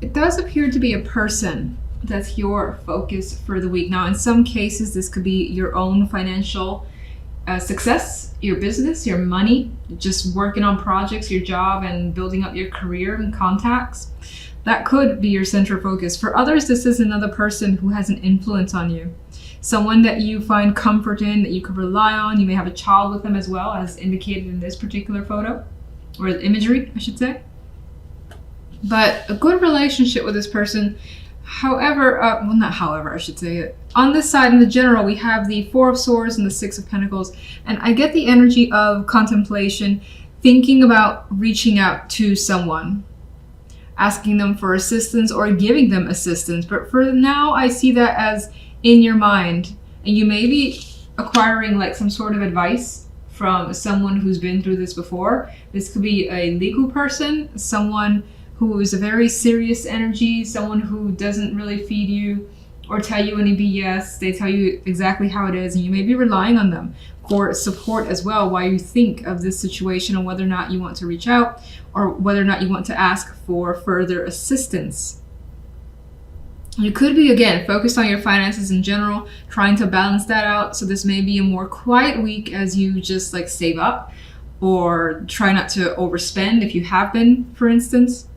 it does appear to be a person that's your focus for the week. Now, in some cases, this could be your own financial success, your business, your money, just working on projects, your job, and building up your career and contacts. That could be your central focus. For others, this is another person who has an influence on you. Someone that you find comfort in, that you could rely on. You may have a child with them as well, as indicated in this particular photo, or imagery, I should say. But a good relationship with this person. However, I should say it. On this side, in the general, we have the Four of Swords and the Six of Pentacles. And I get the energy of contemplation, thinking about reaching out to someone, asking them for assistance or giving them assistance. But for now, I see that as in your mind. And you may be acquiring like some sort of advice from someone who's been through this before. This could be a legal person, someone who is a very serious energy, someone who doesn't really feed you or tell you any BS. They tell you exactly how it is, and you may be relying on them for support as well while you think of this situation and whether or not you want to reach out or whether or not you want to ask for further assistance. You could be, again, focused on your finances in general, trying to balance that out. So this may be a more quiet week as you just like save up or try not to overspend if you have been, for instance.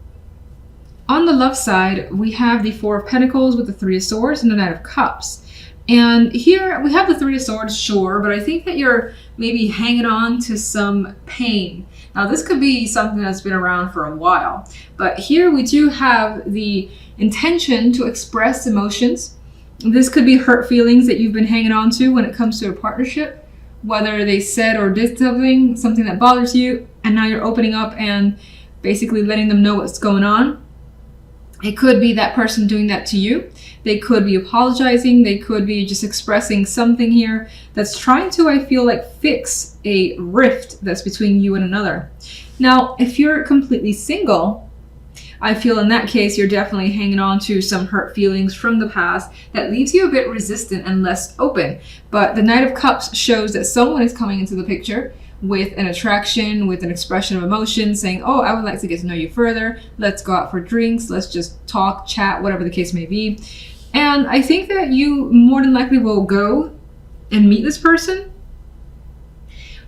On the love side, we have the Four of Pentacles with the Three of Swords and the Knight of Cups. And here we have the Three of Swords, sure, but I think that you're maybe hanging on to some pain. Now, this could be something that's been around for a while, but here we do have the intention to express emotions. This could be hurt feelings that you've been hanging on to when it comes to a partnership, whether they said or did something that bothers you, and now you're opening up and basically letting them know what's going on. It could be that person doing that to you. They could be apologizing. They could be just expressing something here that's trying to, I feel like, fix a rift that's between you and another. Now, if you're completely single, I feel in that case, you're definitely hanging on to some hurt feelings from the past that leaves you a bit resistant and less open. But the Knight of Cups shows that someone is coming into the picture with an attraction, with an expression of emotion, saying, oh, I would like to get to know you further. Let's go out for drinks. Let's just talk, chat, whatever the case may be. And I think that you more than likely will go and meet this person.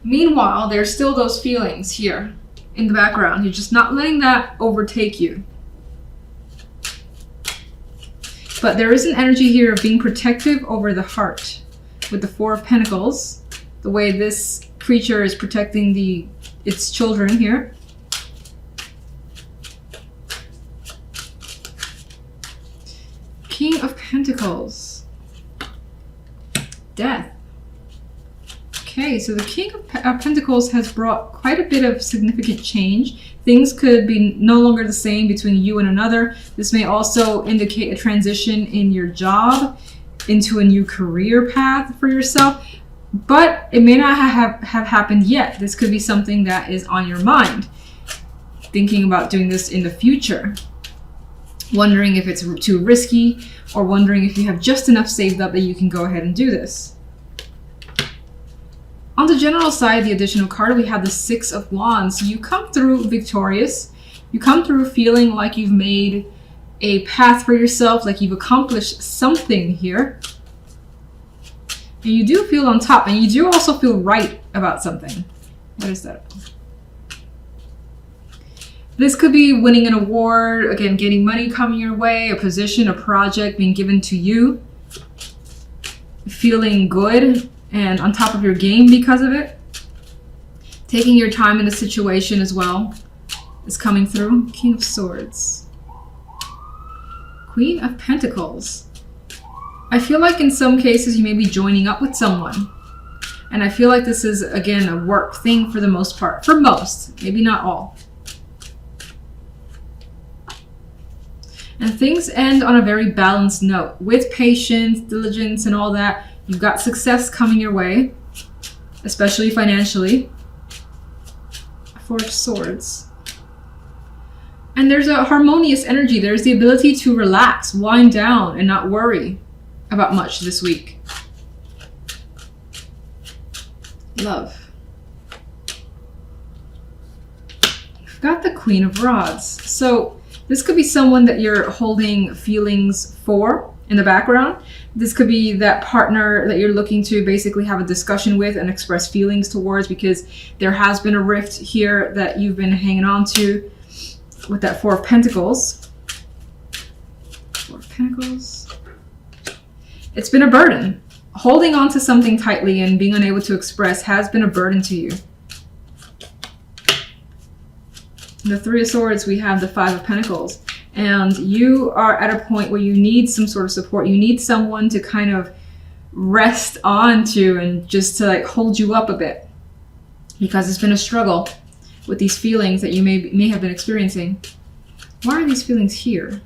Meanwhile, there's still those feelings here in the background. You're just not letting that overtake you. But there is an energy here of being protective over the heart with the Four of Pentacles, the way this creature is protecting its children here. King of Pentacles. Death. Okay, so the King of Pentacles has brought quite a bit of significant change. Things could be no longer the same between you and another. This may also indicate a transition in your job into a new career path for yourself. But it may not have happened yet. This could be something that is on your mind. Thinking about doing this in the future. Wondering if it's too risky, or wondering if you have just enough saved up that you can go ahead and do this. On the general side, the additional card, we have the Six of Wands. So you come through victorious. You come through feeling like you've made a path for yourself, like you've accomplished something here. And you do feel on top, and you do also feel right about something. What is that? This could be winning an award, again, getting money coming your way, a position, a project being given to you, feeling good and on top of your game because of it. Taking your time in a situation as well is coming through. King of Swords. Queen of Pentacles. I feel like in some cases you may be joining up with someone. And I feel like this is, again, a work thing for the most part. For most, maybe not all. And things end on a very balanced note. With patience, diligence, and all that, you've got success coming your way, especially financially. Four of Swords. And there's a harmonious energy. There's the ability to relax, wind down, and not worry about much this week. Love. I've got the Queen of Rods. So This could be someone that you're holding feelings for in the background. This could be that partner that you're looking to basically have a discussion with and express feelings towards, because there has been a rift here that you've been hanging on to with that Four of Pentacles. Four of Pentacles. It's been a burden. Holding on to something tightly and being unable to express has been a burden to you. The Three of Swords, we have the Five of Pentacles. And you are at a point where you need some sort of support. You need someone to kind of rest onto and just to like hold you up a bit. Because it's been a struggle with these feelings that you may have been experiencing. Why are these feelings here?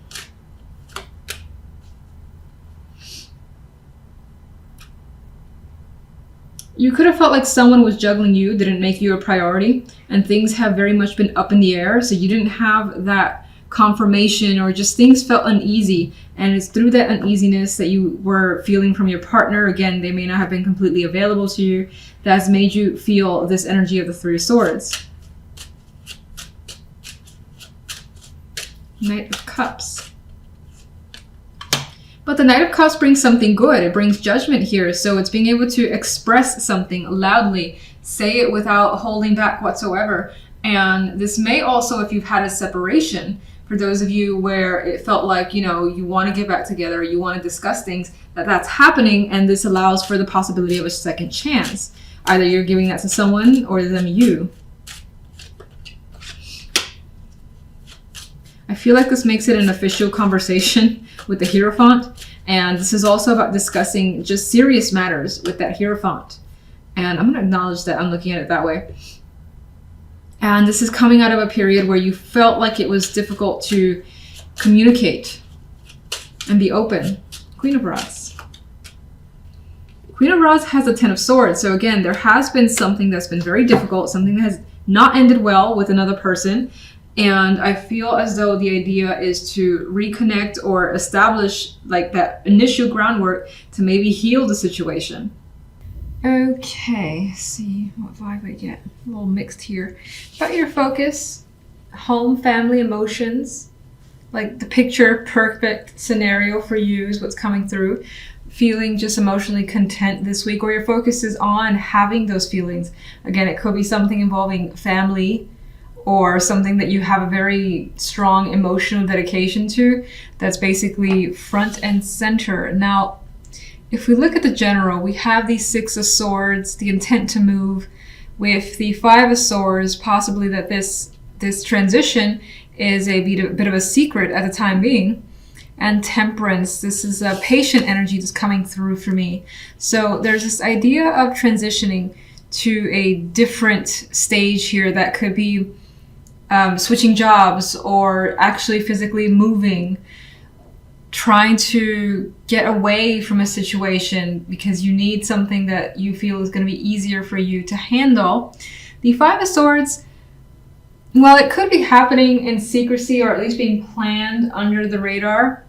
You could have felt like someone was juggling you, didn't make you a priority, and things have very much been up in the air, so you didn't have that confirmation, or just things felt uneasy, and it's through that uneasiness that you were feeling from your partner. Again, they may not have been completely available to you, that has made you feel this energy of the Three of Swords. Knight of Cups. But the Knight of Cups brings something good. It brings judgment here. So it's being able to express something loudly, say it without holding back whatsoever. And this may also, if you've had a separation, for those of you where it felt like, you know, you want to get back together, you want to discuss things, that's happening. And this allows for the possibility of a second chance. Either you're giving that to someone or them you. I feel like this makes it an official conversation with the Hierophant. And this is also about discussing just serious matters with that Hierophant. And I'm going to acknowledge that I'm looking at it that way. And this is coming out of a period where you felt like it was difficult to communicate and be open. Queen of Rods. Queen of Rods has the Ten of Swords. So again, there has been something that's been very difficult, something that has not ended well with another person. And I feel as though the idea is to reconnect or establish like that initial groundwork to maybe heal the situation. Okay, let's see what vibe I get. A little mixed here. About your focus, home, family, emotions. Like the picture perfect scenario for you is what's coming through. Feeling just emotionally content this week, or your focus is on having those feelings. Again, it could be something involving family, or something that you have a very strong emotional dedication to, that's basically front and center. Now, if we look at the general, we have the Six of Swords, the intent to move, with the Five of Swords, possibly that this transition is a bit of a secret at the time being. And Temperance, this is a patient energy that's coming through for me. So there's this idea of transitioning to a different stage here that could be switching jobs, or actually physically moving, trying to get away from a situation because you need something that you feel is going to be easier for you to handle. The Five of Swords, well, it could be happening in secrecy, or at least being planned under the radar.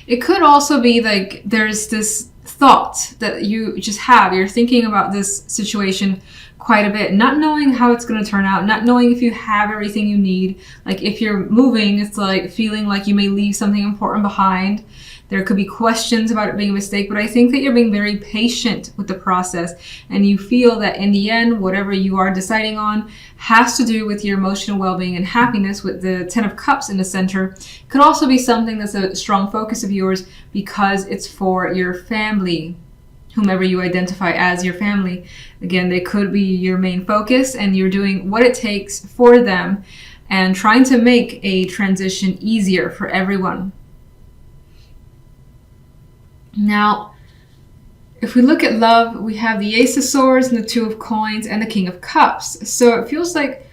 It could also be like there's this thought that you just have. You're thinking about this situation quite a bit, not knowing how it's going to turn out, not knowing if you have everything you need. Like if you're moving, it's like feeling like you may leave something important behind. There could be questions about it being a mistake, but I think that you're being very patient with the process, and you feel that in the end, whatever you are deciding on has to do with your emotional well-being and happiness, with the Ten of Cups in the center. It could also be something that's a strong focus of yours because it's for your family, whomever you identify as your family. Again, they could be your main focus, and you're doing what it takes for them and trying to make a transition easier for everyone. Now, if we look at love, we have the Ace of Swords and the Two of Coins and the King of Cups. So it feels like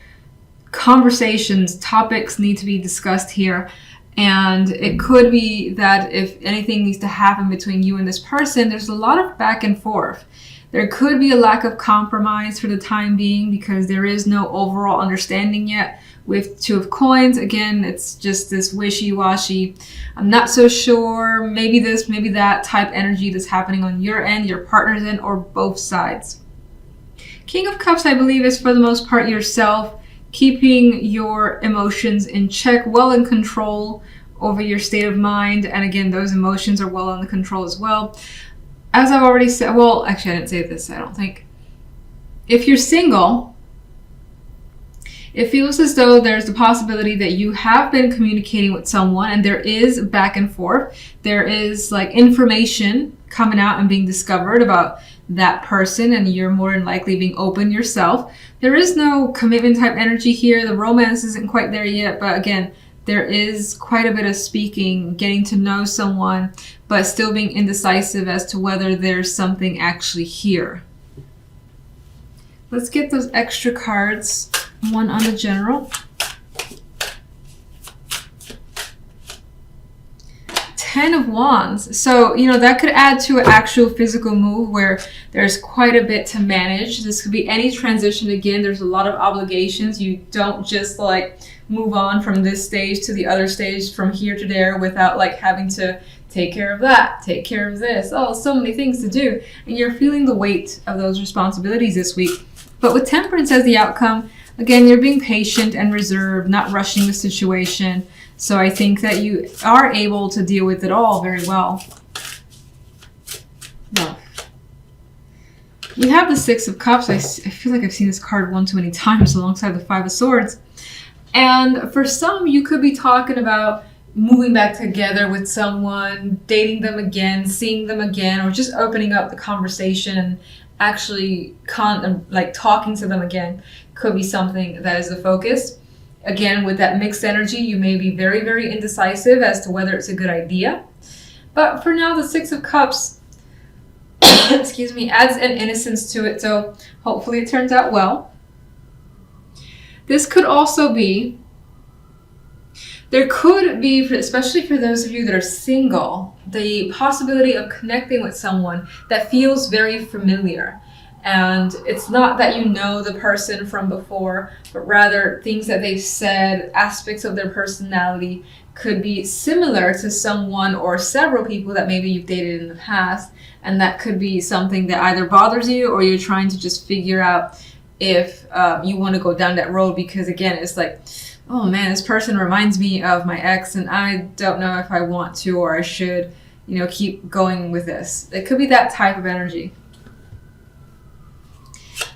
conversations, topics need to be discussed here. And it could be that if anything needs to happen between you and this person, there's a lot of back and forth. There could be a lack of compromise for the time being because there is no overall understanding yet. With Two of Coins, again, it's just this wishy-washy, I'm not so sure, maybe this, maybe that type energy that's happening on your end, your partner's end, or both sides. King of Cups, I believe, is for the most part yourself. keeping your emotions in check, well in control over your state of mind. And again, those emotions are well under control as well. As I've already said, well, actually I didn't say this, I don't think. If you're single, it feels as though there's the possibility that you have been communicating with someone and there is back and forth. There is like information coming out and being discovered about that person, and you're more than likely being open yourself. There is no commitment type energy here. The romance isn't quite there yet, but again, there is quite a bit of speaking, getting to know someone, but still being indecisive as to whether there's something actually here. Let's get those extra cards. One on the general. 10 of Wands. So, that could add to an actual physical move where there's quite a bit to manage. This could be any transition. Again, there's a lot of obligations. You don't just like move on from this stage to the other stage, from here to there, without like having to take care of that, take care of this. Oh, so many things to do. And you're feeling the weight of those responsibilities this week. But with Temperance as the outcome, again, you're being patient and reserved, not rushing the situation. So I think that you are able to deal with it all very well. Love. We have the Six of Cups. I feel like I've seen this card one too many times alongside the Five of Swords. And for some, you could be talking about moving back together with someone, dating them again, seeing them again, or just opening up the conversation, actually talking to them again. Could be something that is the focus. Again, with that mixed energy, you may be very, very indecisive as to whether it's a good idea. But for now, the Six of Cups, excuse me, adds an innocence to it. So hopefully it turns out well. This could also be, there could be, especially for those of you that are single, the possibility of connecting with someone that feels very familiar. And it's not that you know the person from before, but rather things that they've said, aspects of their personality could be similar to someone or several people that maybe you've dated in the past. And that could be something that either bothers you or you're trying to just figure out if you want to go down that road. Because again, it's like, oh man, this person reminds me of my ex and I don't know if I want to or I should, keep going with this. It could be that type of energy.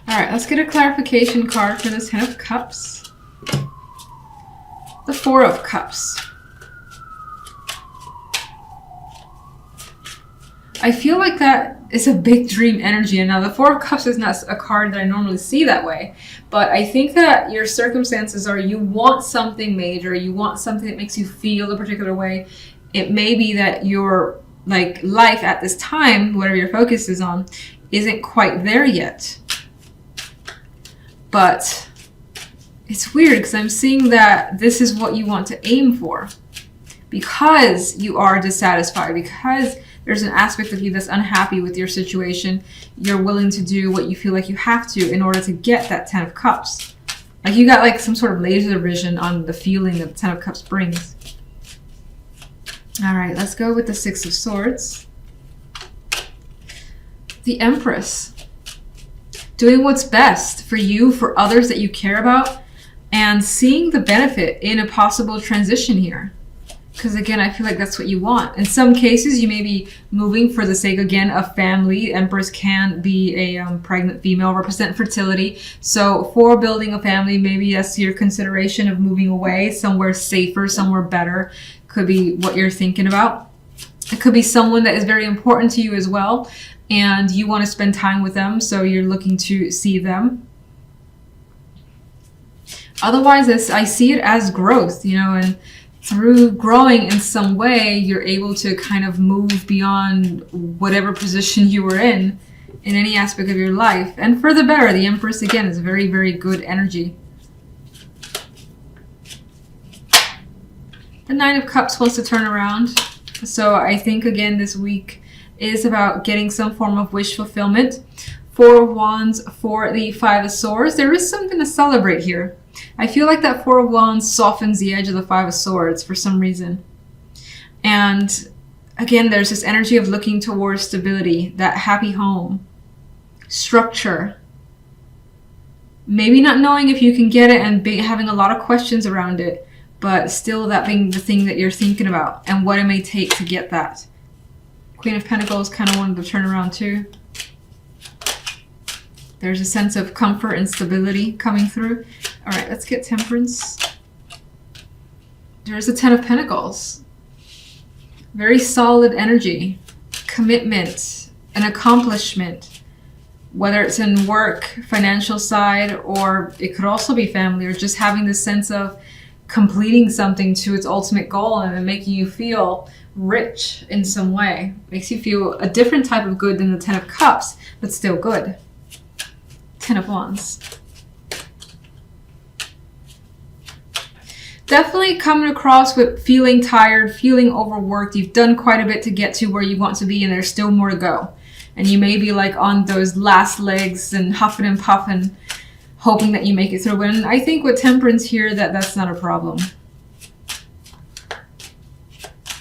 All right, let's get a clarification card for this Ten of Cups. The Four of Cups. I feel like that is a big dream energy. And now the Four of Cups is not a card that I normally see that way. But I think that your circumstances are you want something major. You want something that makes you feel a particular way. It may be that your life at this time, whatever your focus is on, isn't quite there yet. But it's weird because I'm seeing that this is what you want to aim for. Because you are dissatisfied, because there's an aspect of you that's unhappy with your situation, you're willing to do what you feel like you have to in order to get that Ten of Cups. Like you got some sort of laser vision on the feeling that the Ten of Cups brings. All right, let's go with the Six of Swords. The Empress. Doing what's best for you, for others that you care about, and seeing the benefit in a possible transition here. Because again, I feel like that's what you want. In some cases, you may be moving for the sake, again, of family. Empress can be a pregnant female, represent fertility. So for building a family, maybe that's your consideration of moving away, somewhere safer, somewhere better. Could be what you're thinking about. It could be someone that is very important to you as well. And you want to spend time with them, so you're looking to see them. Otherwise, I see it as growth, and through growing in some way, you're able to kind of move beyond whatever position you were in any aspect of your life. And for the better. The Empress, again, is very, very good energy. The Nine of Cups wants to turn around. So I think, again, this week is about getting some form of wish fulfillment. Four of Wands for the Five of Swords. There is something to celebrate here. I feel like that Four of Wands softens the edge of the Five of Swords for some reason. And again, there's this energy of looking towards stability, that happy home, structure. Maybe not knowing if you can get it and having a lot of questions around it, but still that being the thing that you're thinking about and what it may take to get that. Queen of Pentacles kind of wanted to turn around too. There's a sense of comfort and stability coming through. All right, let's get Temperance. There's a Ten of Pentacles. Very solid energy, commitment, an accomplishment, whether it's in work, financial side, or it could also be family, or just having this sense of completing something to its ultimate goal and making you feel rich in some way. Makes you feel a different type of good than the Ten of Cups, but still good. Ten of Wands. Definitely coming across with feeling tired, feeling overworked. You've done quite a bit to get to where you want to be, and there's still more to go. And you may be like on those last legs and huffing and puffing, hoping that you make it through. And I think with Temperance here, that's not a problem.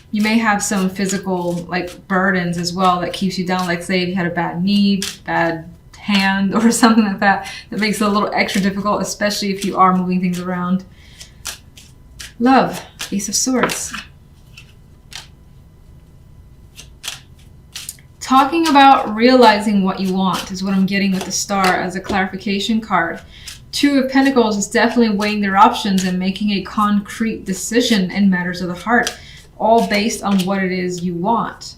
You may have some physical like burdens as well that keeps you down. Like say if you had a bad knee, bad hand, or something like that, that makes it a little extra difficult, especially if you are moving things around. Love, Ace of Swords. Talking about realizing what you want is what I'm getting with the Star as a clarification card. Two of Pentacles is definitely weighing their options and making a concrete decision in matters of the heart, all based on what it is you want.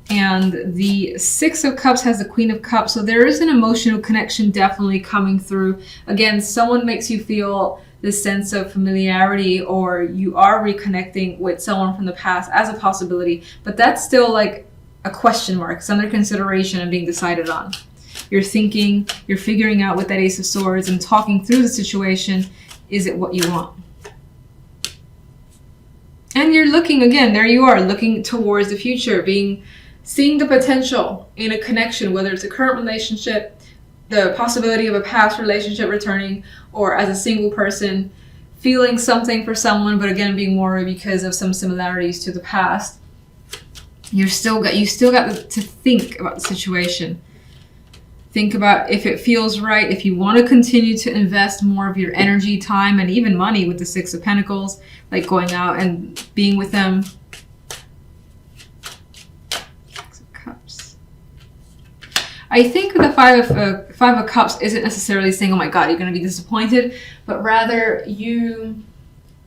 And the Six of Cups has the Queen of Cups, so there is an emotional connection definitely coming through. Again, someone makes you feel this sense of familiarity, or you are reconnecting with someone from the past as a possibility, but that's still like a question mark. It's under consideration and being decided on. You're thinking, you're figuring out with that Ace of Swords and talking through the situation, is it what you want? And you're looking, again, there you are, looking towards the future, seeing the potential in a connection, whether it's a current relationship, the possibility of a past relationship returning, or as a single person, feeling something for someone, but again, being worried because of some similarities to the past. You still got to think about the situation. Think about if it feels right, if you want to continue to invest more of your energy, time, and even money with the Six of Pentacles, like going out and being with them. Six of Cups. I think the Five of Cups isn't necessarily saying, oh my God, you're going to be disappointed, but rather you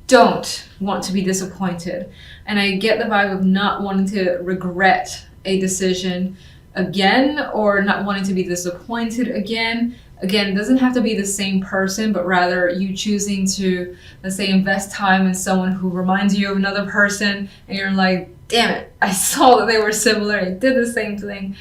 don't want to be disappointed. And I get the vibe of not wanting to regret a decision again, or not wanting to be disappointed again. Again, it doesn't have to be the same person, but rather you choosing to, let's say, invest time in someone who reminds you of another person, and you're like, damn it, I saw that they were similar, I did the same thing.